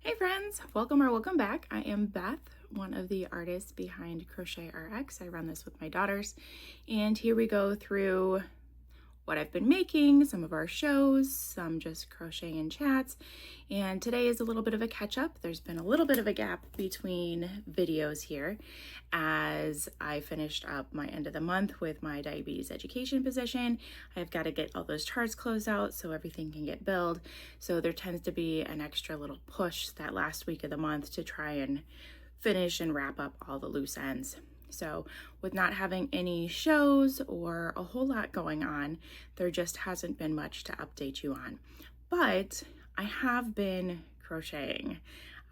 Hey friends, welcome back. I am Beth, one of the artists behind Crochet RX. I run this with my daughters, and here we go through what I've been making, some of our shows, some just crochet and chats, and today is a little bit of a catch up. There's been a little bit of a gap between videos here as I finished up my end of the month with my diabetes education position. I've got to get all those charts closed out so everything can get billed. So there tends to be an extra little push that last week of the month to try and finish and wrap up all the loose ends. So with not having any shows or a whole lot going on, there just hasn't been much to update you on. But I have been crocheting.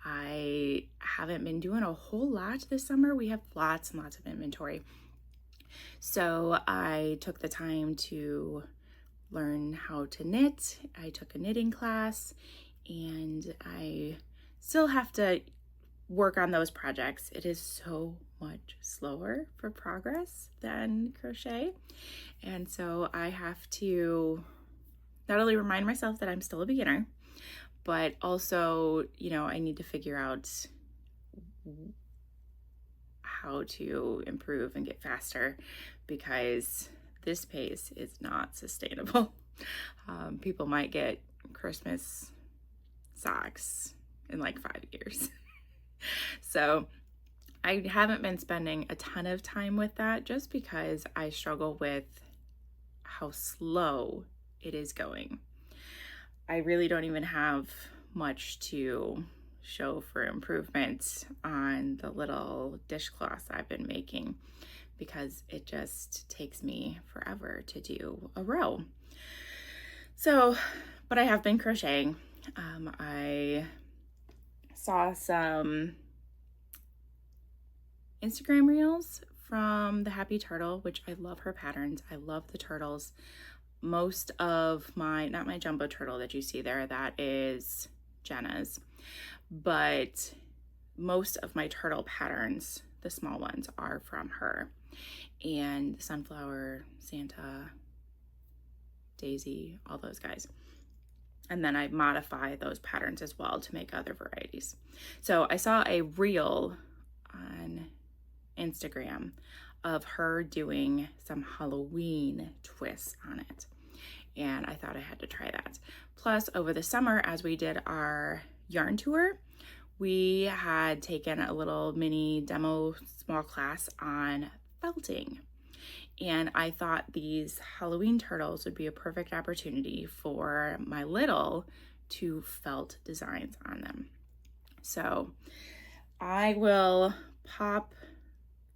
I haven't been doing a whole lot this summer. We have lots and lots of inventory. So I took the time to learn how to knit. I took a knitting class, and I still have to work on those projects. It is so much slower for progress than crochet. And so I have to not only remind myself that I'm still a beginner, but also, I need to figure out how to improve and get faster because this pace is not sustainable. People might get Christmas socks in like 5 years. So I haven't been spending a ton of time with that just because I struggle with how slow it is going. I really don't even have much to show for improvement on the little dishcloths I've been making because it just takes me forever to do a row. So, but I have been crocheting. I saw some Instagram reels from the Happy Turtle, which I love her patterns. I love the turtles. Most of not my jumbo turtle that you see there, that is Jenna's, but most of my turtle patterns, the small ones, are from her. And Sunflower, Santa, Daisy, all those guys. And then I modify those patterns as well to make other varieties. So I saw a reel on Instagram of her doing some Halloween twists on it. And I thought I had to try that. Plus, over the summer, as we did our yarn tour, we had taken a little mini demo small class on felting. And I thought these Halloween turtles would be a perfect opportunity for my little to felt designs on them. So I will pop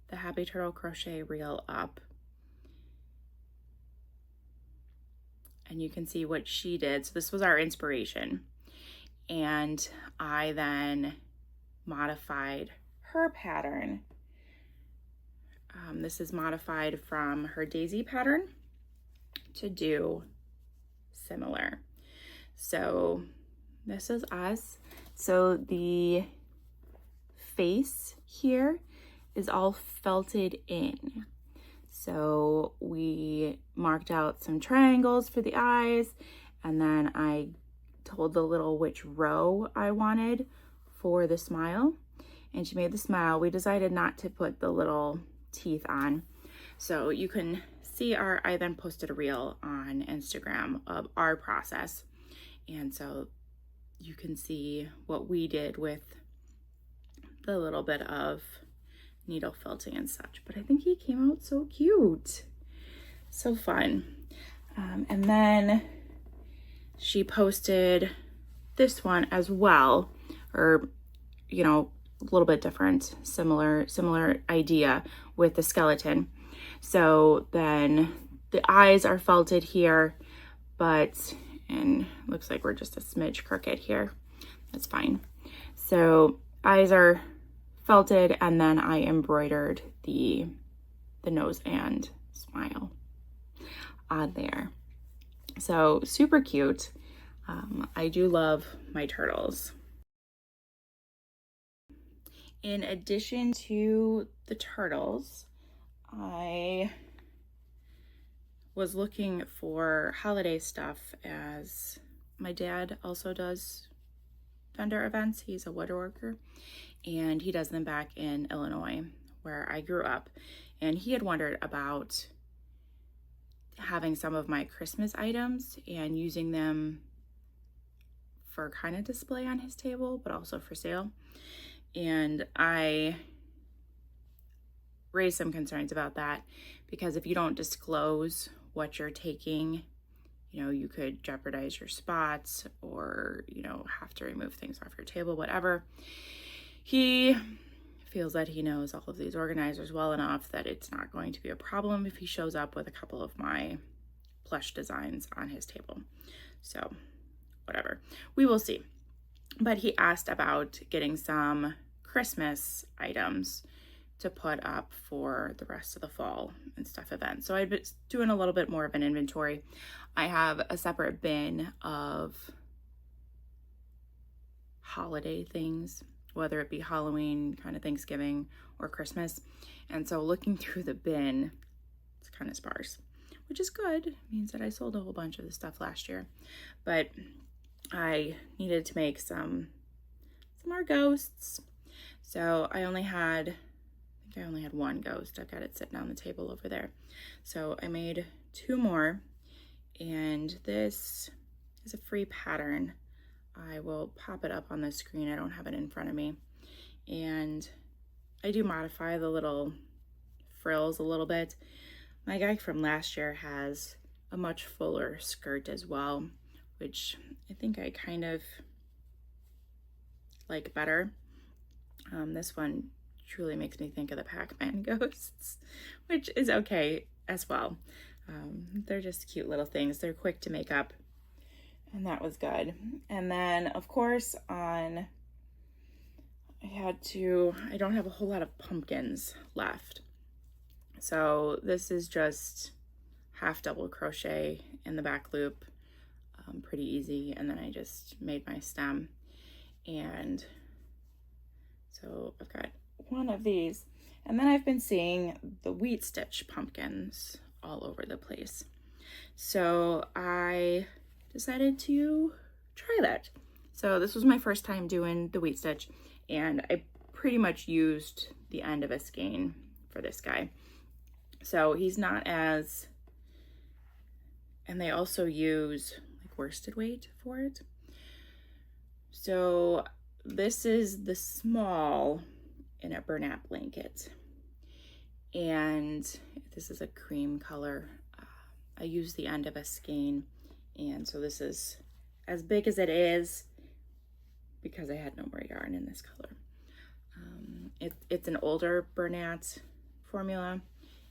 the Happy Turtle crochet reel up and you can see what she did. So this was our inspiration. And I then modified her pattern. This is modified from her Daisy pattern to do similar. So this is us. So the face here is all felted in. So we marked out some triangles for the eyes, and then I told the little which row I wanted for the smile, and she made the smile. We decided not to put the little teeth on. So you can see I then posted a reel on Instagram of our process. And so you can see what we did with the little bit of needle felting and such. But I think he came out so cute. So fun. And then she posted this one as well, or, a little bit different, similar idea with the skeleton. So then the eyes are felted here, and looks like we're just a smidge crooked here. That's fine. So eyes are felted, and then I embroidered the nose and smile on there. So super cute. I do love my turtles. In addition to the turtles, I was looking for holiday stuff, as my dad also does vendor events. He's a woodworker, and he does them back in Illinois, where I grew up. And he had wondered about having some of my Christmas items and using them for kind of display on his table, but also for sale. And I raised some concerns about that, because if you don't disclose what you're taking, you know, you could jeopardize your spots, or, you know, have to remove things off your table, whatever. He feels that he knows all of these organizers well enough that it's not going to be a problem if he shows up with a couple of my plush designs on his table. So whatever, we will see. But he asked about getting some Christmas items to put up for the rest of the fall and stuff event. So I've been doing a little bit more of an inventory. I have a separate bin of holiday things, whether it be Halloween, kind of Thanksgiving, or Christmas. And so looking through the bin, it's kind of sparse, which is good. It means that I sold a whole bunch of this stuff last year. But I needed to make some more ghosts. So I only had one ghost. I've got it sitting on the table over there. So I made 2 more, and this is a free pattern. I will pop it up on the screen. I don't have it in front of me. And I do modify the little frills a little bit. My guy from last year has a much fuller skirt as well, which I think I kind of like better. This one truly makes me think of the Pac-Man ghosts, which is okay as well. They're just cute little things. They're quick to make up, and that was good. And then, of course, I don't have a whole lot of pumpkins left. So this is just half double crochet in the back loop, pretty easy. And then I just made my stem. And so I've got one of these, and then I've been seeing the wheat stitch pumpkins all over the place. So I decided to try that. So this was my first time doing the wheat stitch, and I pretty much used the end of a skein for this guy. So he's not as, and they also use like worsted weight for it. So this is the small in a Bernat blanket, and this is a cream color. I used the end of a skein, and so this is as big as it is because I had no more yarn in this color. It's an older Bernat formula,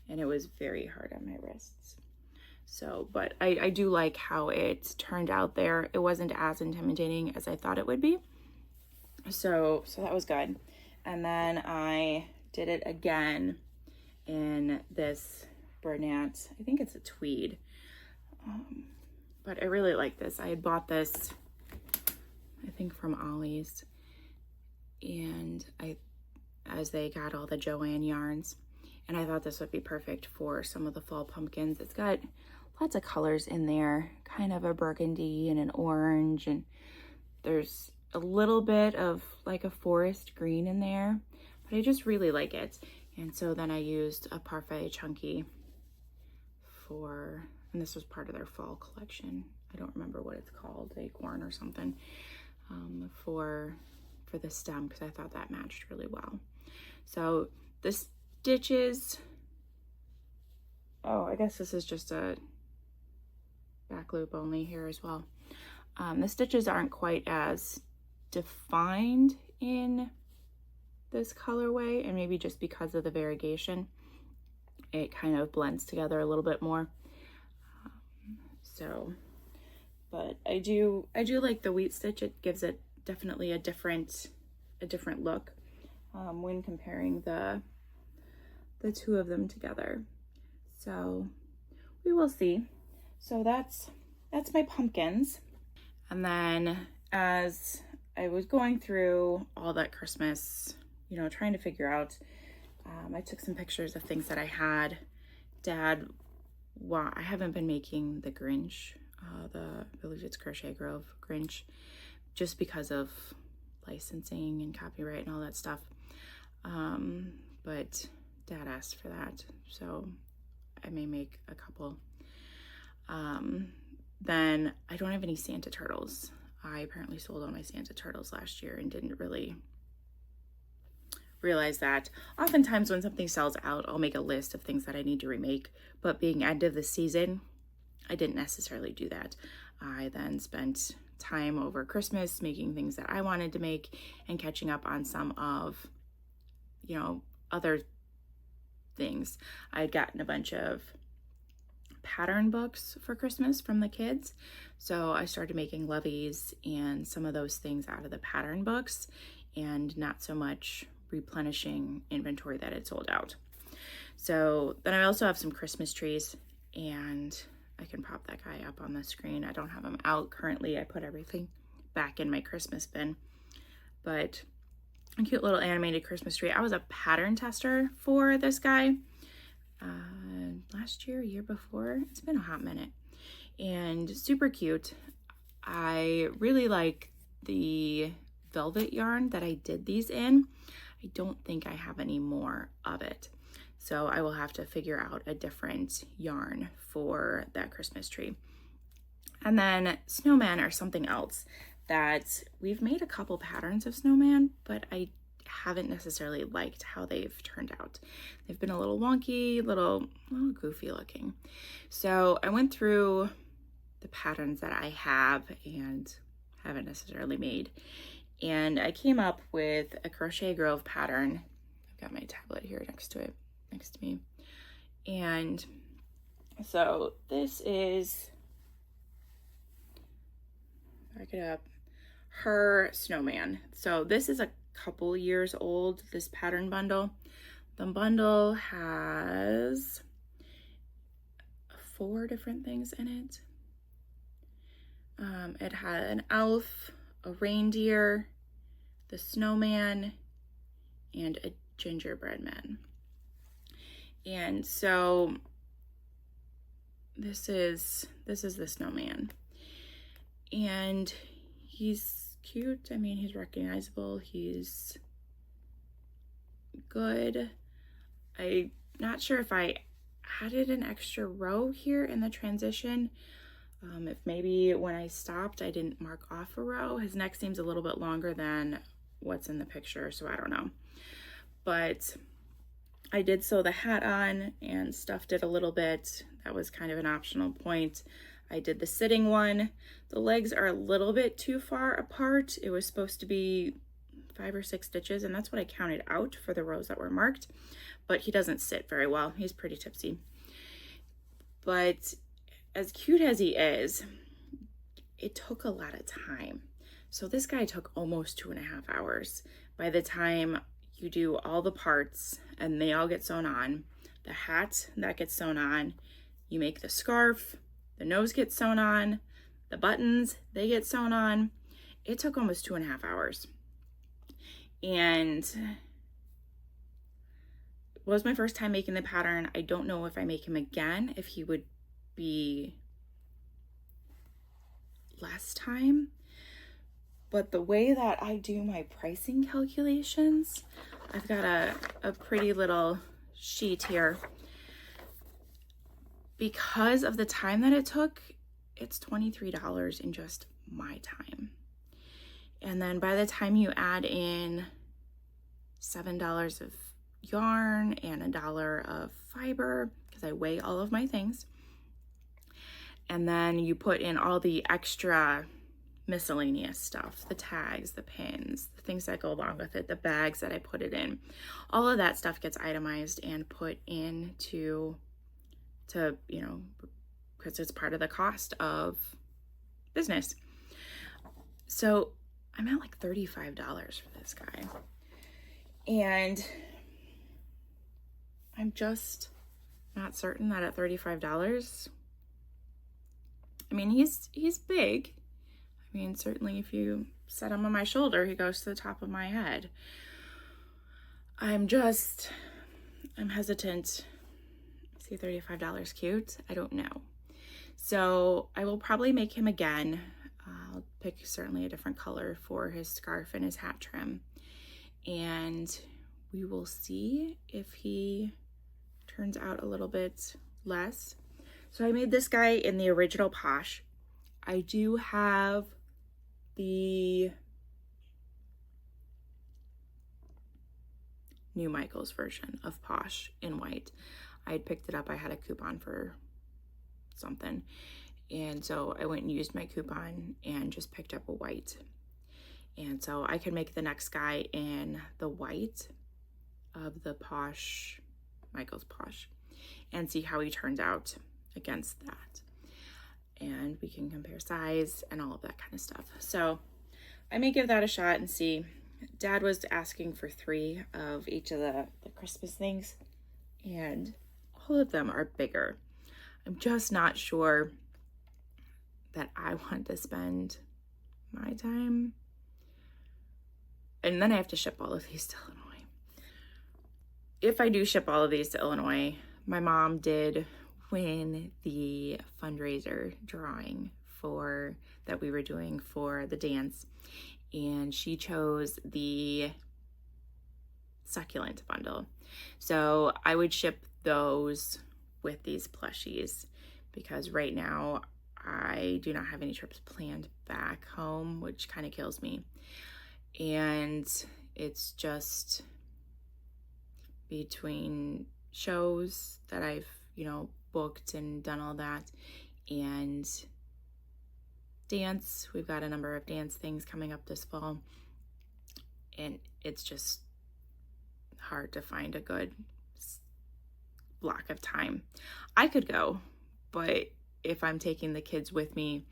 and it was very hard on my wrists. So, but I do like how it turned out there. It wasn't as intimidating as I thought it would be. So that was good. And then I did it again in this Bernat. I think it's a tweed. But I really like this. I had bought this, I think, from Ollie's. And as they got all the Joanne yarns. And I thought this would be perfect for some of the fall pumpkins. It's got lots of colors in there, kind of a burgundy and an orange, and there's a little bit of like a forest green in there, but I just really like it. And so then I used a parfait chunky and this was part of their fall collection. I don't remember what it's called, acorn or something, for the stem, because I thought that matched really well. So the stitches, I guess this is just a back loop only here as well. The stitches aren't quite as defined in this colorway, and maybe just because of the variegation, it kind of blends together a little bit more. But I do like the wheat stitch. It gives it definitely a different look when comparing the two of them together. So we will see. So that's my pumpkins. And then as I was going through all that Christmas, trying to figure out, I took some pictures of things that I had. Dad, I haven't been making the Grinch, the Village It's Crochet Grove Grinch, just because of licensing and copyright and all that stuff. But Dad asked for that, so I may make a couple. Then I don't have any Santa turtles. I apparently sold all my Santa turtles last year and didn't really realize that. Oftentimes when something sells out, I'll make a list of things that I need to remake, but being end of the season, I didn't necessarily do that. I then spent time over Christmas making things that I wanted to make and catching up on some of, other things. I'd gotten a bunch of pattern books for Christmas from the kids, so I started making levies and some of those things out of the pattern books, and not so much replenishing inventory that had sold out. So then I also have some Christmas trees, and I can pop that guy up on the screen. I don't have him out currently. I put everything back in my Christmas bin, but a cute little animated Christmas tree. I was a pattern tester for this guy last year, year before. It's been a hot minute, and super cute. I really like the velvet yarn that I did these in. I don't think I have any more of it, so I will have to figure out a different yarn for that Christmas tree. And then snowmen are something else that we've made a couple patterns of snowman, but I haven't necessarily liked how they've turned out. They've been a little wonky, little goofy looking. So I went through the patterns that I have and haven't necessarily made, and I came up with a Crochet Grove pattern. I've got my tablet here next to me. And so this is, back it up, her snowman. So this is a couple years old, this pattern bundle. The bundle has 4 different things in it. It had an elf, a reindeer, the snowman, and a gingerbread man. And so this is the snowman, and he's cute. I mean, he's recognizable. He's good. I'm not sure if I added an extra row here in the transition. If maybe when I stopped, I didn't mark off a row. His neck seems a little bit longer than what's in the picture, so I don't know. But I did sew the hat on and stuffed it a little bit. That was kind of an optional point. I did the sitting one. The legs are a little bit too far apart. It was supposed to be 5 or 6 stitches, and that's what I counted out for the rows that were marked. But he doesn't sit very well. He's pretty tipsy. But as cute as he is, it took a lot of time. So this guy took almost 2.5 hours. By the time you do all the parts and they all get sewn on, the hat that gets sewn on, you make the scarf, the nose gets sewn on, the buttons, they get sewn on. It took almost 2.5 hours. And it was my first time making the pattern. I don't know if I make him again, if he would be less time. But the way that I do my pricing calculations, I've got a pretty little sheet here. Because of the time that it took, it's $23 in just my time. And then by the time you add in $7 of yarn and $1 of fiber, because I weigh all of my things, and then you put in all the extra miscellaneous stuff, the tags, the pins, the things that go along with it, the bags that I put it in, all of that stuff gets itemized and put into because it's part of the cost of business. So I'm at like $35 for this guy, and I'm just not certain that at $35, I mean, he's big. I mean, certainly if you set him on my shoulder, he goes to the top of my head. I'm hesitant. Is $35 cute? I don't know. So I will probably make him again. I'll pick certainly a different color for his scarf and his hat trim. And we will see if he turns out a little bit less. So I made this guy in the original Posh. I do have the new Michaels version of Posh in white. I had picked it up. I had a coupon for something. And so I went and used my coupon and just picked up a white. And so I could make the next guy in the white of the Posh, Michaels Posh, and see how he turns out against that. And we can compare size and all of that kind of stuff. So I may give that a shot and see. Dad was asking for 3 of each of the Christmas things, and all of them are bigger. I'm just not sure that I want to spend my time. And then I have to ship all of these to Illinois. If I do ship all of these to Illinois, my mom did win the fundraiser drawing that we were doing for the dance. And she chose the succulent bundle. So I would ship those with these plushies because right now I do not have any trips planned back home, which kind of kills me. And it's just between shows that I've, booked and done all that, and dance. We've got a number of dance things coming up this fall, and it's just hard to find a good block of time. I could go, but if I'm taking the kids with me,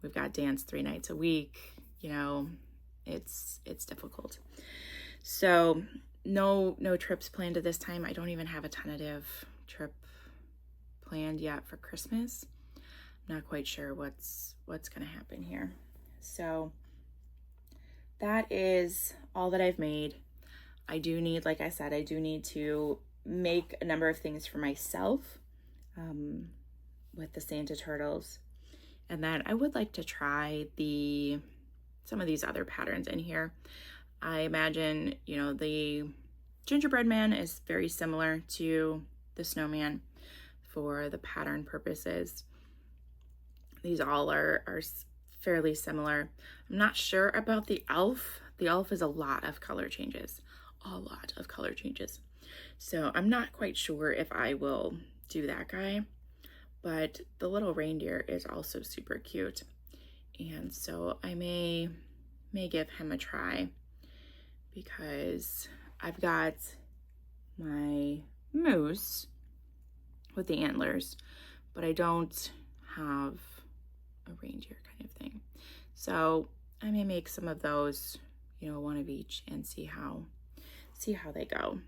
we've got dance 3 nights a week, it's difficult. So no trips planned at this time. I don't even have a tentative trip planned yet for Christmas. I'm not quite sure what's going to happen here. So that is all that I've made. I do need, like I said, to make a number of things for myself with the Santa turtles. And then I would like to try some of these other patterns in here. I imagine, the gingerbread man is very similar to the snowman for the pattern purposes. These all are fairly similar. I'm not sure about the elf. The elf is a lot of color changes. So I'm not quite sure if I will do that guy, but the little reindeer is also super cute. And so I may give him a try because I've got my moose with the antlers, but I don't have a reindeer kind of thing. So I may make some of those, one of each, and see how they go.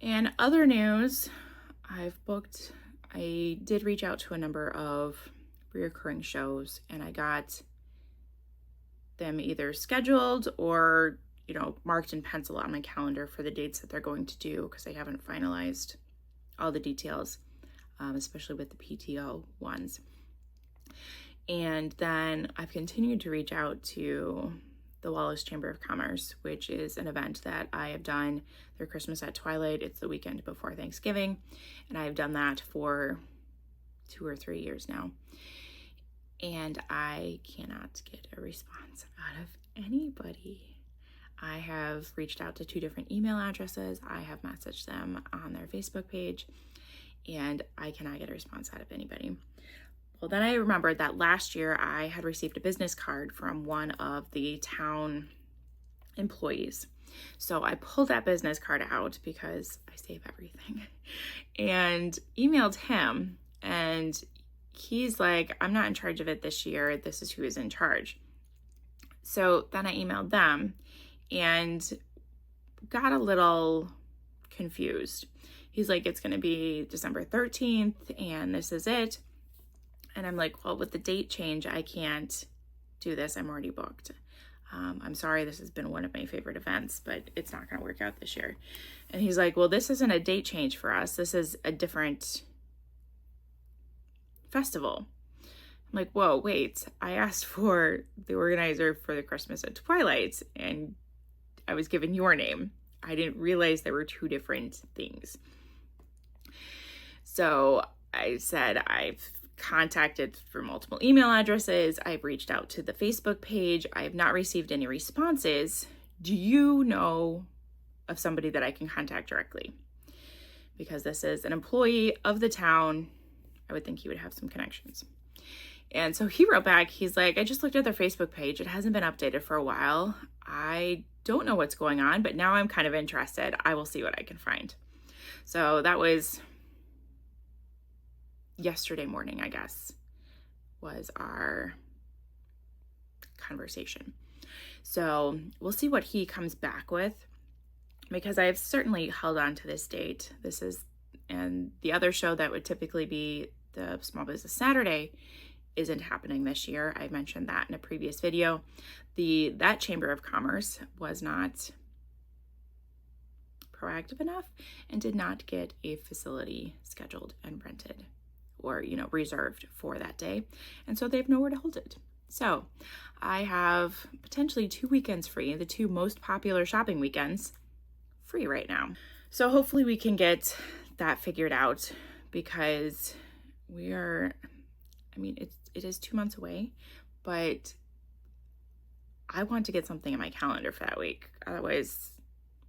And other news, I did reach out to a number of reoccurring shows, and I got them either scheduled or, marked in pencil on my calendar for the dates that they're going to do, because I haven't finalized all the details, especially with the PTO ones. And then I've continued to reach out to the Wallace Chamber of Commerce, which is an event that I have done. Their Christmas at Twilight. It's the weekend before Thanksgiving, and I have done that for 2 or 3 years now. And I cannot get a response out of anybody. I have reached out to 2 different email addresses. I have messaged them on their Facebook page, and I cannot get a response out of anybody. Well, then I remembered that last year I had received a business card from one of the town employees. So I pulled that business card out because I save everything and emailed him, and he's like, I'm not in charge of it this year. This is who is in charge. So then I emailed them and got a little confused. He's like, it's going to be December 13th and this is it. And I'm like, well, with the date change, I can't do this. I'm already booked. I'm sorry, this has been one of my favorite events, but it's not going to work out this year. And he's like, well, this isn't a date change for us. This is a different festival. I'm like, whoa, wait, I asked for the organizer for the Christmas at Twilight and I was given your name. I didn't realize there were two different things. So I said, I've contacted for multiple email addresses. I've reached out to the Facebook page. I have not received any responses. Do you know of somebody that I can contact directly? Because this is an employee of the town. I would think he would have some connections. And so he wrote back, he's like, I just looked at their Facebook page. It hasn't been updated for a while. I don't know what's going on, but now I'm kind of interested. I will see what I can find. So that was yesterday morning, I guess, was our conversation. So we'll see what he comes back with, because I've certainly held on to this date. And the other show that would typically be the Small Business Saturday isn't happening this year. I mentioned that in a previous video. That Chamber of Commerce was not proactive enough and did not get a facility scheduled and rented or, reserved for that day. And so they have nowhere to hold it. So I have potentially 2 weekends free, the 2 most popular shopping weekends free right now. So hopefully we can get that figured out, because it is 2 months away, but I want to get something in my calendar for that week. Otherwise,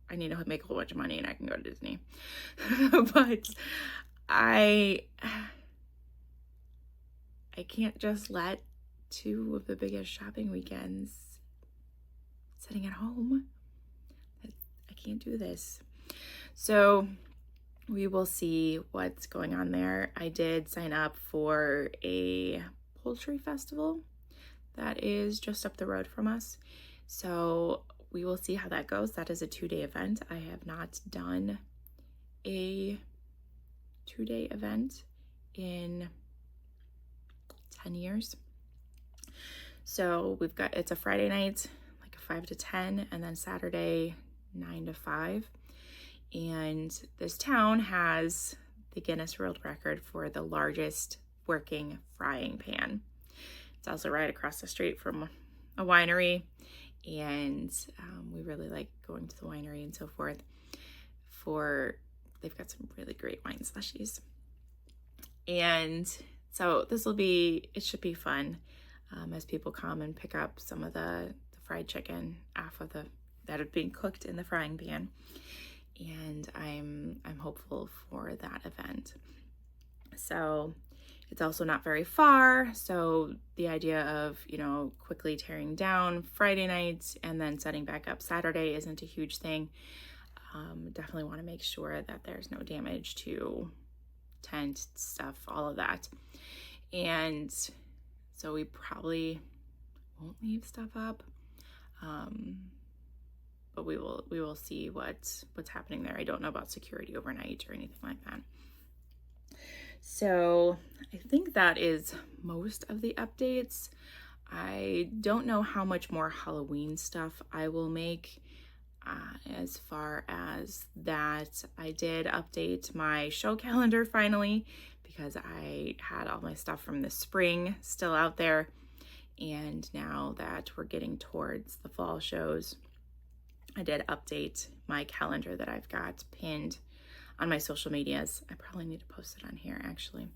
I need to make a whole bunch of money and I can go to Disney. But I can't just let 2 of the biggest shopping weekends sitting at home. I can't do this. So we will see what's going on there. I did sign up for a poultry festival that is just up the road from us. So we will see how that goes. That is a 2-day event. I have not done a 2-day event in 10 years. So it's a Friday night, like a 5 to 10, and then Saturday 9 to 5. And this town has the Guinness World Record for the largest working frying pan. It's also right across the street from a winery, and we really like going to the winery and so forth. They've got some really great wine slushies. And so it should be fun as people come and pick up some of the fried chicken that are being cooked in the frying pan. And I'm hopeful for that event. So it's also not very far. So the idea of, quickly tearing down Friday night and then setting back up Saturday isn't a huge thing. Definitely want to make sure that there's no damage to tent stuff, all of that. And so we probably won't leave stuff up. But we will see what's happening there. I don't know about security overnight or anything like that. So I think that is most of the updates. I don't know how much more Halloween stuff I will make. As far as that, I did update my show calendar finally, because I had all my stuff from the spring still out there. And now that we're getting towards the fall shows, I did update my calendar that I've got pinned on my social medias. I probably need to post it on here actually,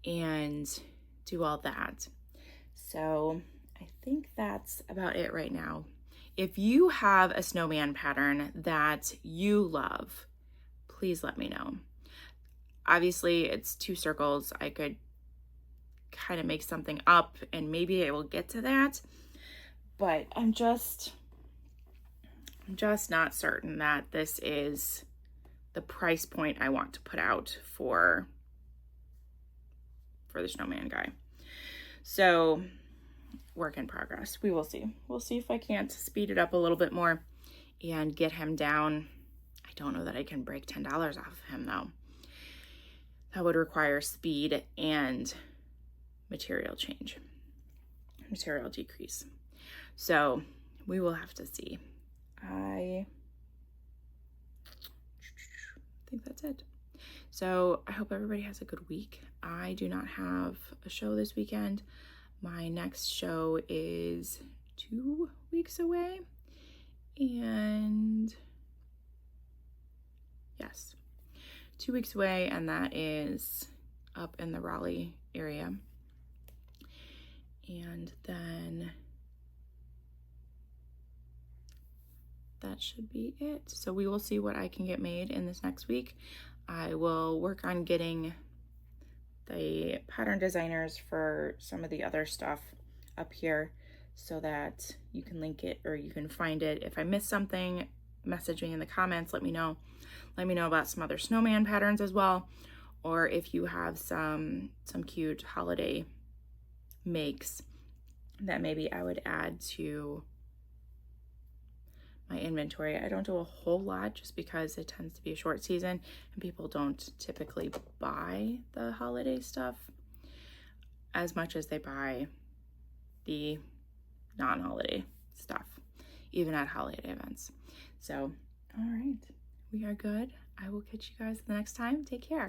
and do all that. So I think that's about it right now. If you have a snowman pattern that you love, please let me know. Obviously it's 2 circles. I could kind of make something up and maybe I will get to that, but I'm just not certain that this is the price point I want to put out for the snowman guy. So work in progress. We will see. We'll see if I can't speed it up a little bit more and get him down. I don't know that I can break $10 off of him though. That would require speed and material decrease. So we will have to see. I think that's it. So I hope everybody has a good week. I do not have a show this weekend. My next show is 2 weeks away. And yes, 2 weeks away, and that is up in the Raleigh area. And then that should be it. So we will see what I can get made in this next week. I will work on getting the pattern designers for some of the other stuff up here so that you can link it or you can find it. If I miss something, message me in the comments, let me know. Let me know about some other snowman patterns as well, or if you have some cute holiday makes that maybe I would add to my inventory. I don't do a whole lot just because it tends to be a short season and people don't typically buy the holiday stuff as much as they buy the non-holiday stuff, even at holiday events. So, all right, we are good. I will catch you guys the next time. Take care.